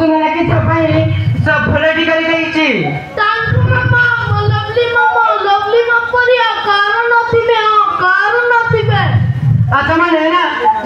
सुना कि छपाई सब फुलटी कर देइछि तांकु मामा लवली मामा रे कारण नथिबे अच्छा माने ना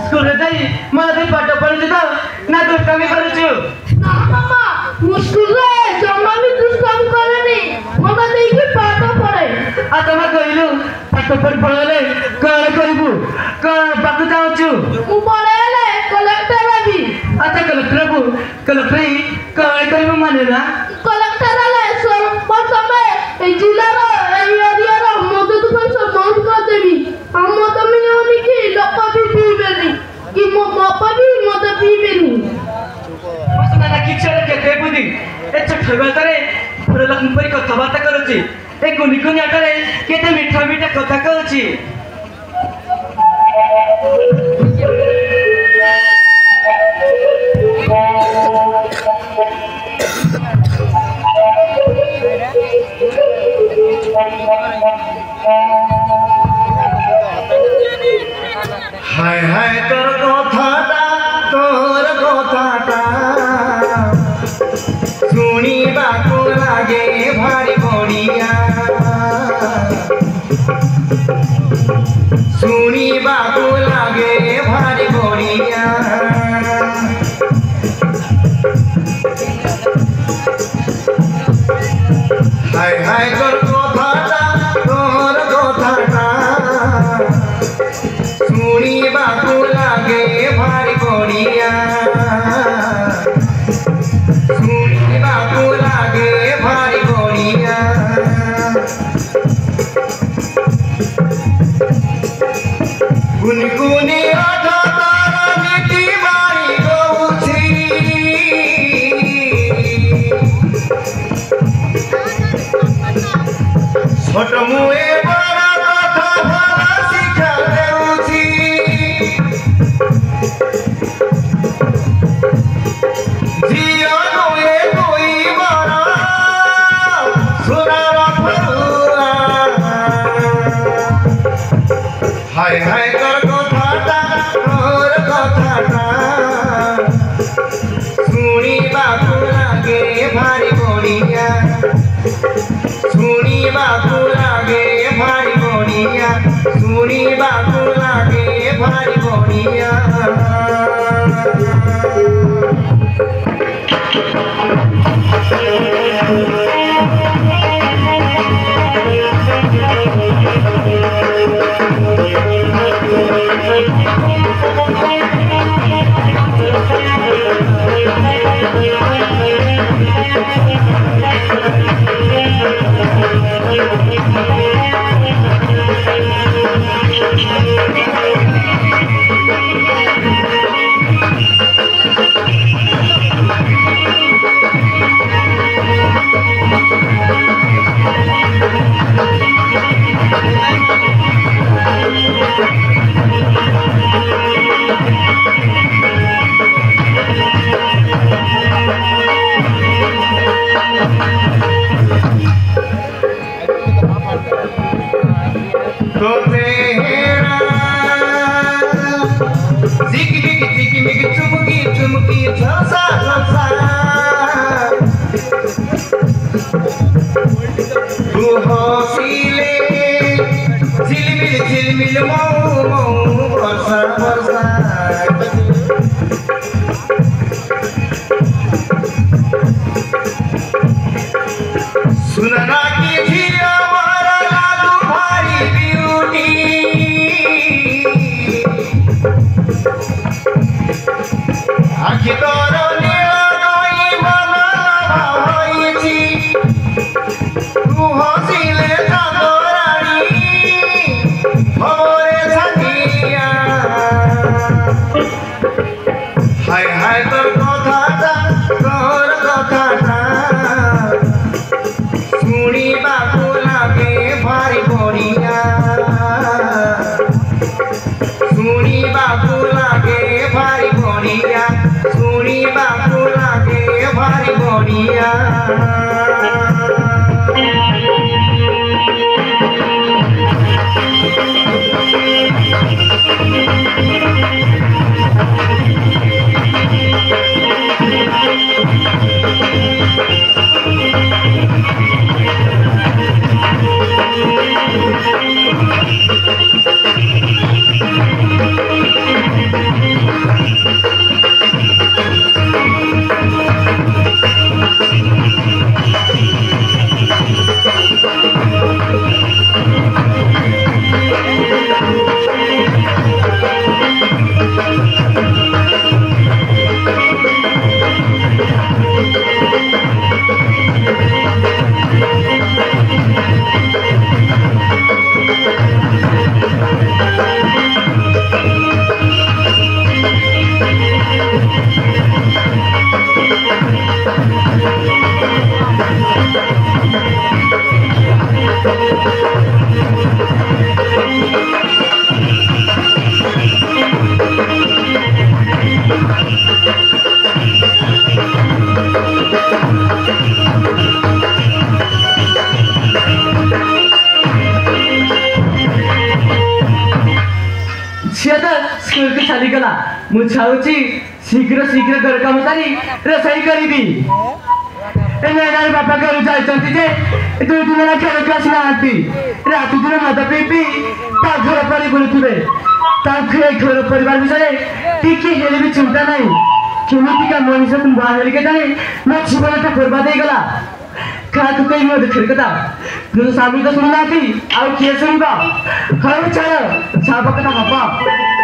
स्कूल जाई मला पाठ पढिछु त ना दुष्टामी करूछु ना मामा मुस्कुल रे जम्मा भी दुष्टामी करेनी ममा देखि पाठ पढे अच्छा म कहिलु पाठ पढले कण करिबु कण पाठ जाउछु मु पढेले कलेक्टर हेबी अच्छा कलेक्टर बु कलेक्टर कण करिबु माने ना कलेक्टर ले प्रथमे ए जिल्लार ए एरियार मदद कर सब बंद कर देबी हम मत मिलनी कि लोक भी पीबेनी कि मो बापा भी मत पीबेनी सुना कि चले के बुद्धि ए छठबेतरे फुल लखन परी कथाबार्ता करूची ए कुनी कुनी आटरे केते मीठा मीठा कथा कहूची हाय हाय तोर कथाटा शुणिबाकु लागे भारी बढिया शुणिबाकु लागे भारी बढिया हाय हाय तोर कथाटा शुणिबाकु लागे भारी बढिया शुणिबाकु लागे भारी बढिया कुनी अधा तारा नीति मारी गौछी छोट मुए बड़ा कथा भला शिक्षा देउछि जीवन ए कोई बड़ा सुनार फरुआ हाय हाय तोर कथाटा शुणिबाकु लागे भारी बढिया शुणिबाकु लागे भारी बढिया शुणिबाकु लागे भारी बढिया झिलमिल मऊ मऊ वर्षा वर्षा सुनना की झिया मारा लागू भारी ब्यूटी आखि तोर नीला नई मना होइछि तू हसिले चांदरानी हमरे छानिया हाय हाय तोर कथाटा शुणिबाकु लागे भारी बढिया शुणिबाकु लागे भारी बढिया शुणिबाकु लागे भारी बढिया स्कूल के चली गला मुझे शीघ्र शीघ्र घर काम सारी रोषई करी बापा घर जाते दुई दिन खेल क्लास नहांती राति दिन मद पी पी घर पर बुलुवे घर परिवार विषय टिके हेले भी चिंता नहीं केमिका मनीष तुम बाहर के जाने मो जीवन तो बर्बाद हो गला क्या तू कहीं मत खेल कता तुझे सामने तो सुनना थी और किए सुनबा हर चल छापा कता पापा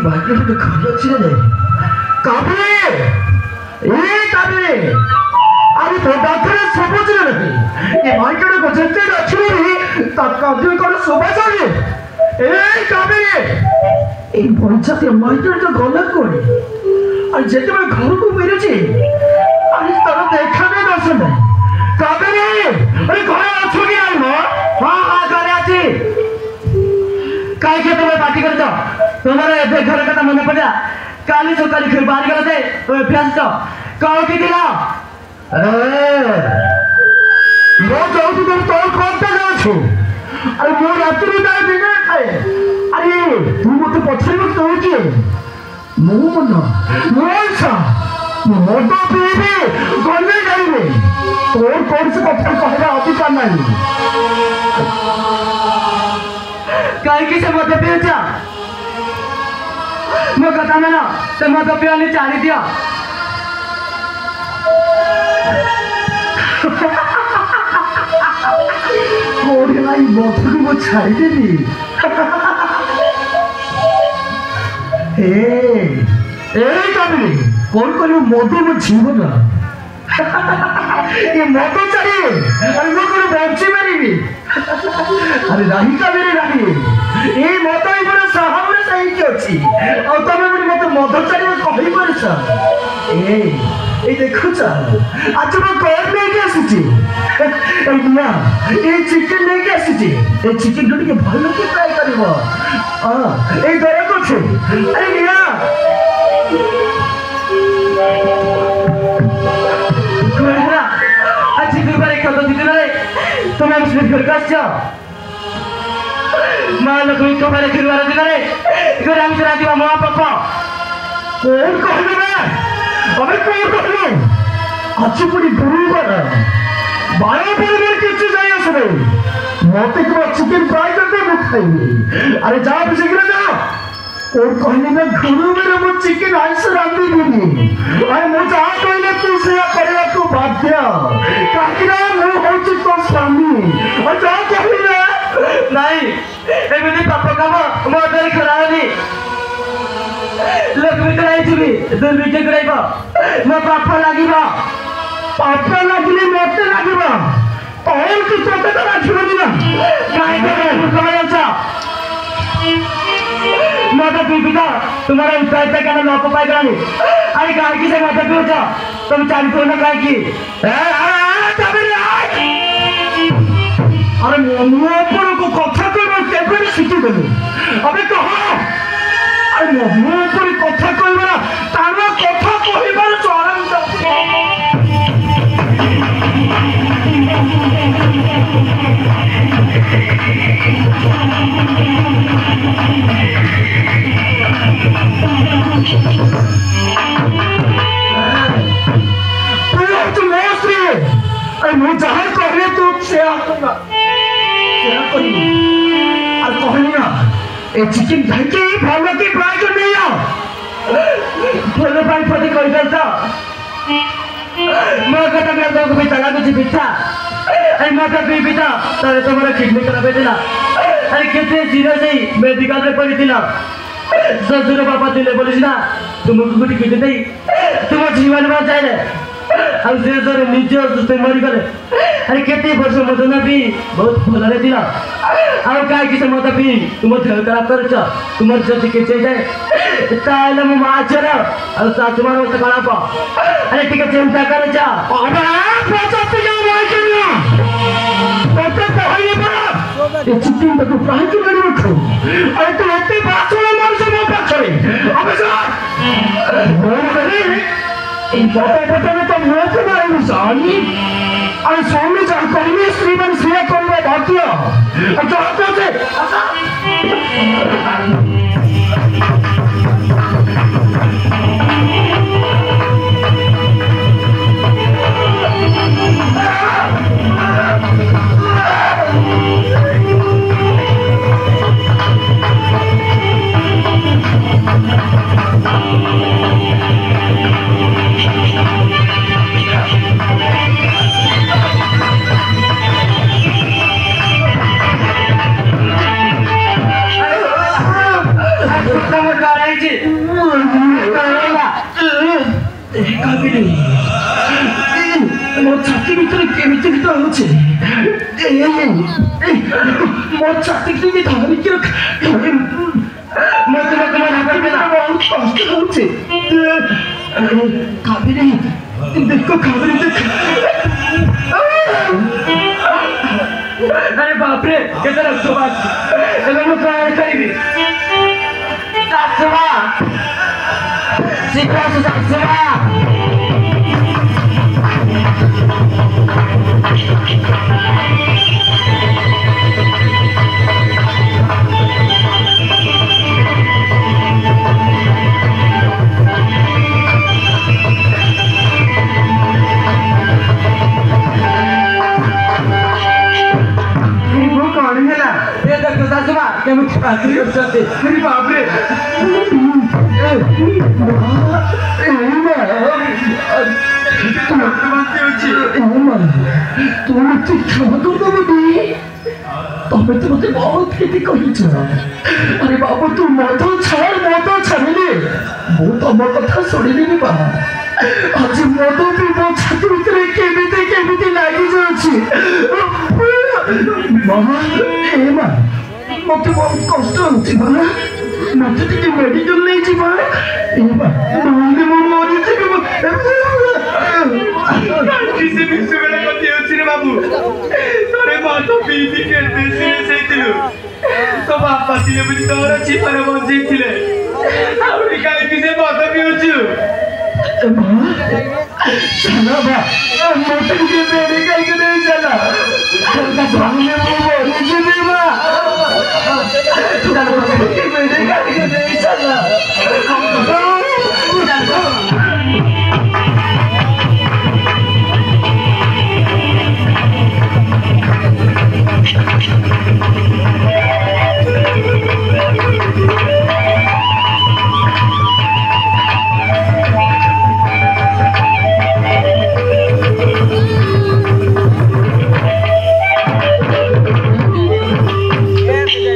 बाकी घर अच्छी ना काबरे अरे तो डाक्टर सबुज नहीं ये माइकड़ को जल्दी अच्छी कार्य कर शोभा जाए ए काबरे ए पंचायत माइकड़ तो गलत करे और जेते मैं घर को मेरे छी अरे तारा देखा नहीं दर्शन काबरे अरे घरे अच्छो कि नहीं मां हां घरे आछि काय के तुम्हें पार्टी कर दो तुम्हारे घर का मन पड़ा काली सकाली फिर बाहर गए थे अभ्यास तो कहो की दिला वो जाऊ तुम तो करते जाओ छो अरे वो रात्रि में दिन खाए अरे तू मत पछरे मत कहो की मो मन मोसा मोटो पीबी गले जाइबे तोर कौन से कथा कहला अधिकार नहीं काय की से मत पीछा मैं कथा में ना तो मत पियाने चाली दिया कोड़े लाई मोटू को छाई देली ए काबिली कौन कौन मोटू में जीवन ये मोटो चाहिए अरे वो कोई बच्चे मेरी भी अरे राही का मेरे राही ये मोटो ही बड़ा साहब सही क्यों छी और तब मैं मत मोटो चाहिए मैं कहीं पर सा ए देखो चा आज मैं कौन लेके आसी ना ये चिकन लेके आसी ये चिकन जोड़ी के भालो के ट्राई करिवो ए दरे को छे अरे निया कोहरा आज गुरुवार एक तो दिन रे तुम हम से घर का जाओ मान कोई तुम्हारे गुरुवार दिन रे घर हम से राती मां पापा कौन कहले मैं अबे कौन कहले आज पूरी गुरुवार बायो परिवार किच्छु जाय आसबे मते को चिकन फ्राई करते मैं खाइबे अरे जा शीघ्र जा और कहले मैं गुरुवार मो चिकन आइस रांधी दिनी अरे मो जा कहले तू से करला तू बाध्य काकिरा मो होची तो स्वामी और जा कहले नहीं एमनी पापा का मो दरी खरानी लोग भी कराई थी दूर भी कराइबा मो पापा लागिबा पापा लागले मते लागिबा और की तोते तो राखिबो दिना काय करे कमाय अच्छा मत पीपिता तुम्हारा उत्तर तक का ना पापा करानी अरे गाय की से मत पियो जा तुम चाली को ना गाय की अरे मो पर को कथा कहबो केबे सिखि देलु अबे कहो अरे मो पर कथा कहबो ना तारा कथा कहिबार चरण अरे मु जहाँ कहले तू से आऊंगा क्या करी और कहली ना ଏ ଚିକେନ ଖାଇକି ଭଲ କି ପ୍ରୟୋଜନ ନେଇଯାଅ ଭଲ ପାଇଁ ପ୍ରତି କହିଦେଲ ତ ମୋ କଥା ତମକୁ ବି ଲାଗୁଛି ମିଠା ଆରେ ମଦ ପିଇବି ତ ତାହେଲେ ତମର କିଡନୀ ଖରାପ ହେଇଥିଲା ଆରେ କେତେ ସିରିୟସ୍ ହେଇ ମେଡିକାଲରେ ପଡ଼ିଥିଲ ଶ୍ୱଶୁର ବାପା ଥିଲେ ବୋଲି ସିନା ତୁମକୁ ଗୋଟେ କିଡନୀ ଦେଇ ତୁମ ଜୀବନ ବଞ୍ଚାଇଲେ ଆଉ ଶେଷରେ ନିଜ ଅସୁସ୍ଥ ମରିଗଲେ ଆରେ କେତେ ବର୍ଷ ମଦ ନ ପିଇ ବହୁତ ଭଲରେ ଥିଲ ଆଉ କାହିଁକି ସେ ମଦ ପିଇ ତୁମ ଦେହ ଖରାପ କରୁଛ ତୁମର ଯଦି କିଛି ହେଇଯାଏ ତାହେଲେ ମୋ ମା ଝିଅର ଆଉ ଶାଶୁମାର ମତେ କଣ ହବ ଆରେ ଟିକେ ଚିନ୍ତା କରୁଛ ଏ ଚିକେନ ତାକୁ କାହିଁକି ମାରିବ ଖାଉ ଆରେ ତୁ ଏତେ ବାସନ ମାରୁଛ ମୋ ପାଖରେ এই বটাটাকে তো মুখে মারিনি জানি আর সামনে যা করিনি স্ত্রীমান সেয়া করবে ভাগ্য আচ্ছা আছে ମୋ ଛାତି ଭିତରେ କେମିତି ଗୀତ ହଉଛି ମୋ ଛାତି କେମିତି ଧରିକି ମତେ ବହୁତ କଷ୍ଟ ହଉଛି କାବେରୀ ଦେଖ କାବେରୀ ଦେଖ ଆରେ ବାପରେ କେତେ ରକ୍ତ ବାହାରୁଛି ଏବେ ମୁଁ କଣ କରିବି ଶାଶୁମା ଶୀଘ୍ର ଆସ ଶାଶୁମା କେମିତି ପାଖରେ କରୁଛନ୍ତି ବାପରେ ତମେ ତ ମତେ ବହୁତ କିଛି କହିଛ ଆରେ ବାବୁ ତୁ ମଦ ଛାଡ଼ିଲି ମୁଁ ତମ କଥା ଶୁଣିଲିନି ବା ଆଜି ମଦ ବି ମୋ ଛାତି ଭିତରେ କେମିତି ଲାଗିଯାଉଛି ମା ମତେ ବହୁତ କଷ୍ଟ ହଉଛି ମତେ ଟିକେ ମେଡିକାଲ ନେଇଯିବା ନହେଲେ ମୁଁ ମରିଯିବି किसी भी सुबह कथि होछि रे बाबू तोरे मत पीती केते सीरियस हेतिलु तो बापा तिले बुझी तोर जीवन बंची थिले आउरी काहे कि से मत पिउछु चला बा मत के मेडिकल के नहीं चला